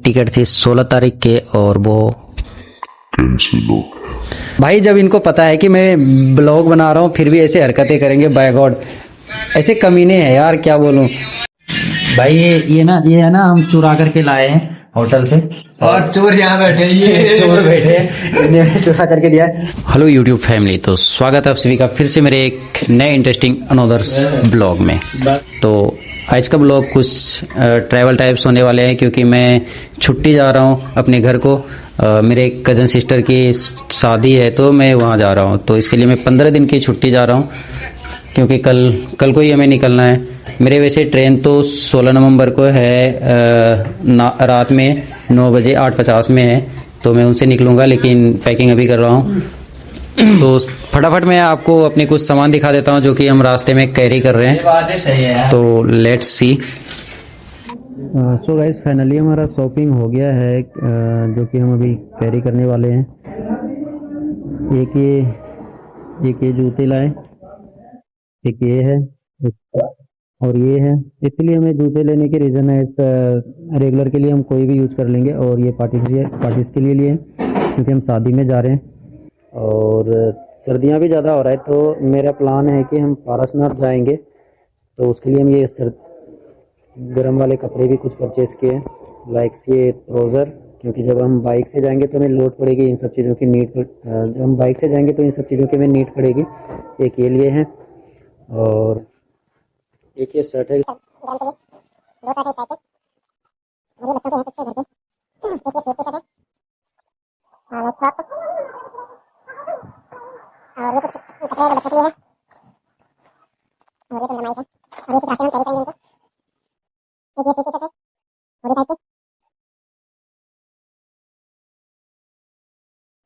Ticket थी 16 तारीख के और वो कैंसिल हो। भाई जब इनको पता है कि मैं ब्लॉग बना रहा हूँ फिर भी ऐसे हरकतें करेंगे, बाय गॉड ऐसे कमीने हैं यार, क्या बोलूं। भाई ये है ना हम चुरा करके लाए हैं होटल से, और चोर यहाँ बैठे, ये चोर बैठे हैं, इन्हें चुरा करके दिया है। हेलो यूट्यूब फैमिली, तो स्वागत है आप सभी का फिर से मेरे एक नए इंटरेस्टिंग अनदर्स ब्लॉग में। तो आज का ब्लॉग कुछ ट्रैवल टाइप्स होने वाले हैं क्योंकि मैं छुट्टी जा रहा हूँ अपने घर को। मेरे कज़न सिस्टर की शादी है तो मैं वहाँ जा रहा हूँ, तो इसके लिए मैं 15 दिन की छुट्टी जा रहा हूँ क्योंकि कल को ही हमें निकलना है। मेरे वैसे ट्रेन तो 16 नवंबर को है, रात में 9 बजे 8:50 में है, तो मैं उनसे निकलूँगा, लेकिन पैकिंग अभी कर रहा हूँ। तो फटाफट मैं आपको अपने कुछ सामान दिखा देता हूँ जो कि हम रास्ते में कैरी कर रहे हैं। तो let's see. So guys finally हमारा शॉपिंग हो गया है, जो कि हम अभी कैरी करने वाले हैं। एक ये जूते लाए, एक ये है और ये है। इसलिए हमें जूते लेने के रीज़न है, रेगुलर के लिए हम कोई भी यूज़ कर लेंगे, और ये पार्टीज के लिए लिए क्योंकि हम शादी में जा रहे हैं और सर्दियाँ भी ज़्यादा हो रहा है। तो मेरा प्लान है कि हम पारसनाथ जाएंगे, तो उसके लिए हम ये गर्म वाले कपड़े भी कुछ परचेज़ किए, लाइक ये ट्राउज़र, क्योंकि जब हम बाइक से जाएंगे तो हमें लोड पड़ेगी इन सब चीज़ों की जब हम बाइक से जाएंगे तो इन सब चीज़ों की हमें नीड पड़ेगी। एक ये लिए हैं और एक ये शर्ट है।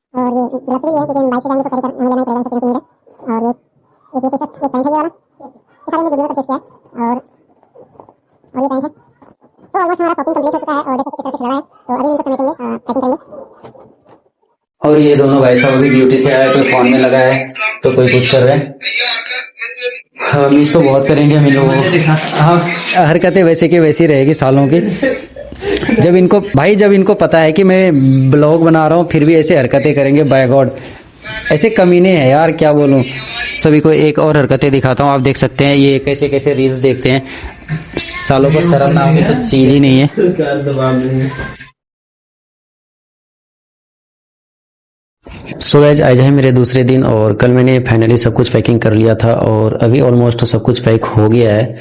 और ये ग्लव्स भी है क्योंकि हम बाइक से जाएंगे तो कैरी हमें लेना ही पड़ेगा इन सब चीज़ों की नीड है। और ये टी शर्ट, एक पैंट है ये वाला, ये सारे मैंने वीडियो में परचेज किया है। और ये पैंट है। तो ऑलमोस्ट हमारा शॉपिंग कंप्लीट हो चुका है और देखो किस तरह से खिला है। तो अभी इनको समेटेंगे, पैकिंग करेंगे। और ये दोनों भाई साहब अभी ड्यूटी से आए, कोई फोन में लगा है तो कोई कुछ कर रहे हैं। हाँ, मिस तो बहुत करेंगे हम इन लोगों को। हाँ, हरकतें वैसे की वैसी रहेगी सालों की। जब इनको पता है कि मैं ब्लॉग बना रहा हूँ फिर भी ऐसे हरकतें करेंगे, बाय गॉड ऐसे कमीने हैं यार, क्या बोलूं। सभी को एक और हरकतें दिखाता हूँ, आप देख सकते हैं ये कैसे कैसे रील्स देखते हैं। सालों को शर्म ना होगी तो चीज ही नहीं है। सो गाइस आज है मेरे दूसरे दिन और कल मैंने फाइनली सब कुछ पैकिंग कर लिया था और अभी ऑलमोस्ट सब कुछ पैक हो गया है।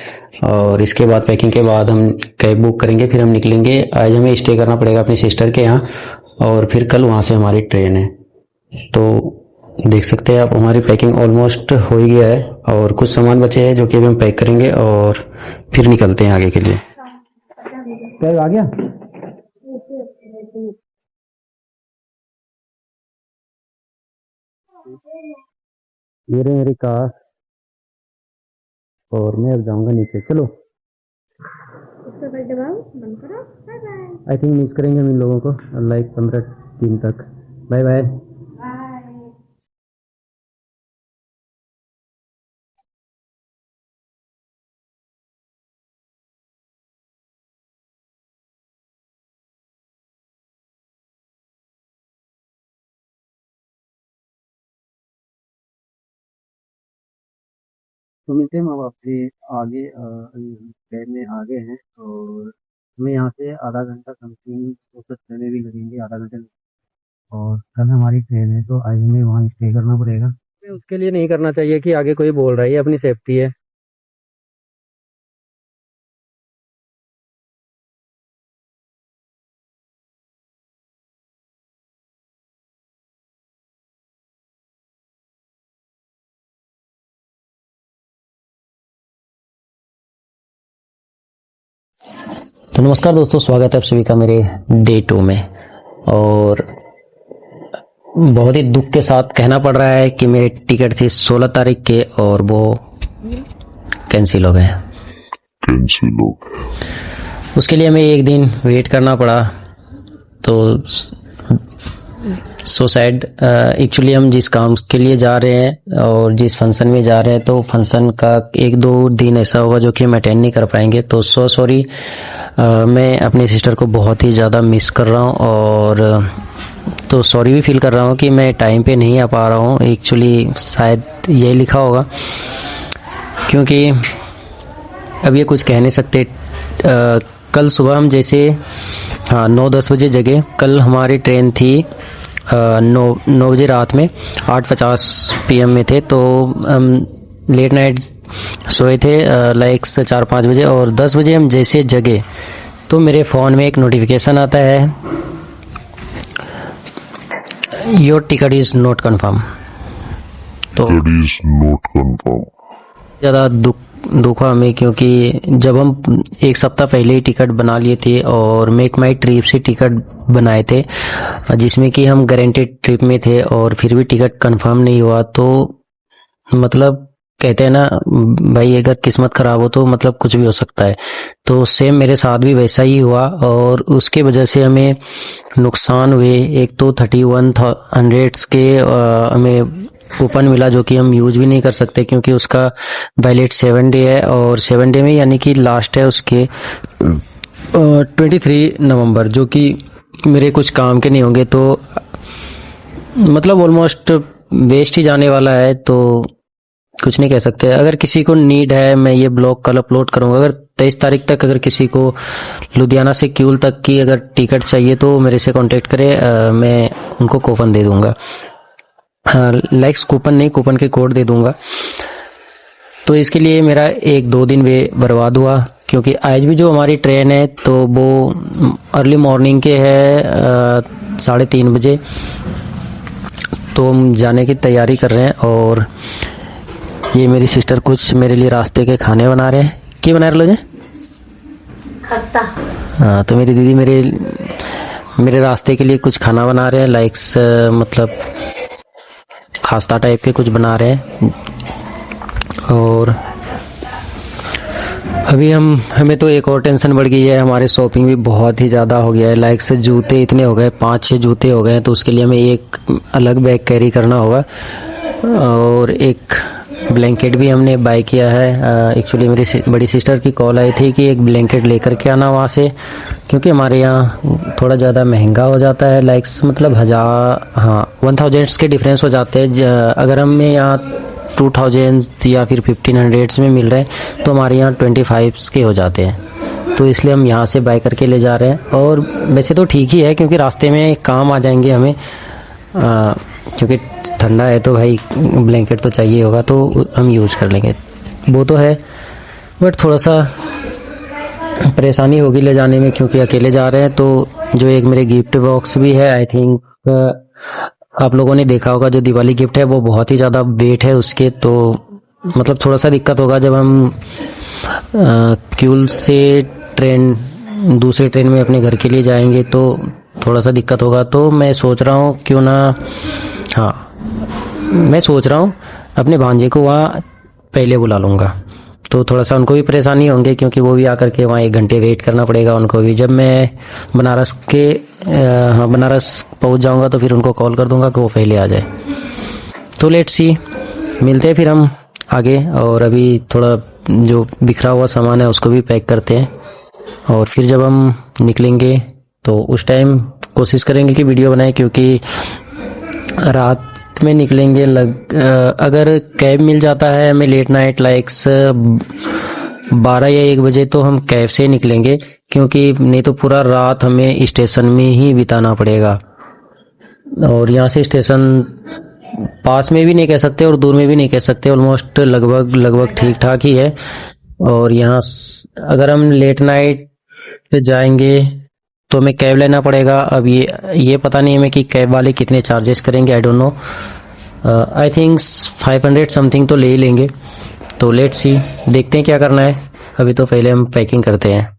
और इसके बाद पैकिंग के बाद हम कैब बुक करेंगे, फिर हम निकलेंगे। आज हमें स्टे करना पड़ेगा अपनी सिस्टर के यहाँ और फिर कल वहाँ से हमारी ट्रेन है। तो देख सकते हैं आप हमारी पैकिंग ऑलमोस्ट हो ही गया है और कुछ सामान बचे हैं जो कि अभी हम पैक करेंगे और फिर निकलते हैं आगे के लिए। कैब आ गया? ये रही मेरी कार और मैं अब जाऊंगा नीचे। चलो आई थिंक मिस करेंगे हम इन लोगों को लाइक 15 दिन तक। Bye bye. तो मिलते हैं हम आपसे आगे, ट्रेन में आ गए हैं और हमें यहाँ से आधा घंटा समथिंग प्रोसेस करने भी लगेंगे, आधा घंटे। और कल हमारी ट्रेन है तो आज हमें वहाँ स्टे करना पड़ेगा। उसके लिए नहीं करना चाहिए कि आगे कोई बोल रहा है, ये अपनी सेफ्टी है। तो नमस्कार दोस्तों, स्वागत है आप सभी का मेरे डे 2 में। और बहुत ही दुख के साथ कहना पड़ रहा है कि मेरी टिकट थी 16 तारीख के और वो कैंसिल हो गए। कैंसिल हो। उसके लिए हमें एक दिन वेट करना पड़ा। तो सो सैड। एक्चुअली हम जिस काम के लिए जा रहे हैं और जिस फंक्शन में जा रहे हैं तो फंक्शन का 1-2 दिन ऐसा होगा जो कि हम अटेंड नहीं कर पाएंगे, तो सो सॉरी। मैं अपनी सिस्टर को बहुत ही ज़्यादा मिस कर रहा हूँ और तो सॉरी भी फील कर रहा हूँ कि मैं टाइम पे नहीं आ पा रहा हूँ। एक्चुअली शायद यही लिखा होगा, क्योंकि अब ये कुछ कह नहीं सकते। कल सुबह हम जैसे 9-10 बजे जगे। कल हमारी ट्रेन थी 9 बजे रात में, 8:50 PM में थे, तो हम लेट नाइट सोए थे लाइक 4-5 बजे, और 10 बजे हम जैसे जगे तो मेरे फ़ोन में एक नोटिफिकेशन आता है, your ticket is not confirm. तो Ticket is not confirmed. ज़्यादा दुख हुआ हमें, क्योंकि जब हम 1 सप्ताह पहले ही टिकट बना लिए थे और मेक माई ट्रिप से टिकट बनाए थे, जिसमें कि हम गारंटेड ट्रिप में थे, और फिर भी टिकट कंफर्म नहीं हुआ। तो मतलब कहते हैं ना भाई, अगर किस्मत खराब हो तो मतलब कुछ भी हो सकता है। तो सेम मेरे साथ भी वैसा ही हुआ, और उसके वजह से हमें नुकसान हुए। एक तो 3100 के हमें कूपन मिला, जो कि हम यूज भी नहीं कर सकते क्योंकि उसका वैलिड 7 डे है, और 7 डे में यानी कि लास्ट है उसके 23 नवंबर, जो कि मेरे कुछ काम के नहीं होंगे। तो मतलब ऑलमोस्ट वेस्ट ही जाने वाला है, तो कुछ नहीं कह सकते। अगर किसी को नीड है, मैं ये ब्लॉग कल अपलोड करूंगा। अगर 23 तारीख तक अगर किसी को लुधियाना से क्यूल तक की अगर टिकट चाहिए तो मेरे से कांटेक्ट करे, मैं उनको कूपन दे दूंगा। लाइक्स कूपन नहीं, कूपन के कोड दे दूंगा। तो इसके लिए मेरा 1-2 दिन वे बर्बाद हुआ, क्योंकि आज भी जो हमारी ट्रेन है तो वो अर्ली मॉर्निंग के है 3:30 बजे। तो हम जाने की तैयारी कर रहे हैं, और ये मेरी सिस्टर कुछ मेरे लिए रास्ते के खाने बना रहे हैं। क्या बना रहे लोग? खस्ता। हाँ, तो मेरी दीदी मेरे रास्ते के लिए कुछ खाना बना रहे हैं, लाइक्स मतलब खास्ता टाइप के कुछ बना रहे हैं। और अभी हमें तो एक और टेंशन बढ़ गई है, हमारे शॉपिंग भी बहुत ही ज़्यादा हो गया है। लाइक से जूते इतने हो गए, 5-6 जूते हो गए, तो उसके लिए हमें एक अलग बैग कैरी करना होगा। और एक ब्लैंकेट भी हमने बाय किया है। एक्चुअली मेरी बड़ी सिस्टर की कॉल आई थी कि एक ब्लैंकेट लेकर के आना वहाँ से, क्योंकि हमारे यहाँ थोड़ा ज़्यादा महंगा हो जाता है। लाइक्स मतलब 1000 के डिफरेंस हो जाते हैं। अगर हमें यहाँ 2000 या फिर 1500 में मिल रहे हैं तो हमारे यहाँ 25 के हो जाते हैं। तो इसलिए हम यहाँ से बाय करके ले जा रहे हैं। और वैसे तो ठीक ही है, क्योंकि रास्ते में काम आ जाएंगे हमें, क्योंकि ठंडा है तो भाई ब्लैंकेट तो चाहिए होगा, तो हम यूज़ कर लेंगे। वो तो है, बट थोड़ा सा परेशानी होगी ले जाने में, क्योंकि अकेले जा रहे हैं। तो जो एक मेरे गिफ्ट बॉक्स भी है, आई थिंक आप लोगों ने देखा होगा, जो दिवाली गिफ्ट है वो बहुत ही ज़्यादा वेट है उसके। तो मतलब थोड़ा सा दिक्कत होगा जब हम क्यूल से दूसरे ट्रेन में अपने घर के लिए जाएंगे, तो थोड़ा सा दिक्कत होगा। तो मैं सोच रहा हूँ क्यों ना, मैं सोच रहा हूँ अपने भांजे को वहाँ पहले बुला लूँगा, तो थोड़ा सा उनको भी परेशानी होंगे, क्योंकि वो भी आकर के वहाँ 1 घंटे वेट करना पड़ेगा उनको भी। जब मैं बनारस पहुँच जाऊँगा तो फिर उनको कॉल कर दूँगा कि वो पहले आ जाए। तो लेट्स सी, मिलते हैं फिर हम आगे। और अभी थोड़ा जो बिखरा हुआ सामान है उसको भी पैक करते हैं, और फिर जब हम निकलेंगे तो उस टाइम कोशिश करेंगे कि वीडियो बनाएं, क्योंकि रात में निकलेंगे। अगर कैब मिल जाता है हमें लेट नाइट लाइक्स 12 या 1 बजे, तो हम कैब से निकलेंगे, क्योंकि नहीं तो पूरा रात हमें स्टेशन में ही बिताना पड़ेगा। और यहाँ से स्टेशन पास में भी नहीं कह सकते और दूर में भी नहीं कह सकते, ऑलमोस्ट लगभग ठीक ठाक ही है। और यहाँ अगर हम लेट नाइट पे जाएंगे तो हमें कैब लेना पड़ेगा। अब ये पता नहीं हमें कि कैब वाले कितने चार्जेस करेंगे, I don't know. I think 500 something तो ले ही लेंगे। तो लेट्स सी, देखते हैं क्या करना है। अभी तो पहले हम पैकिंग करते हैं।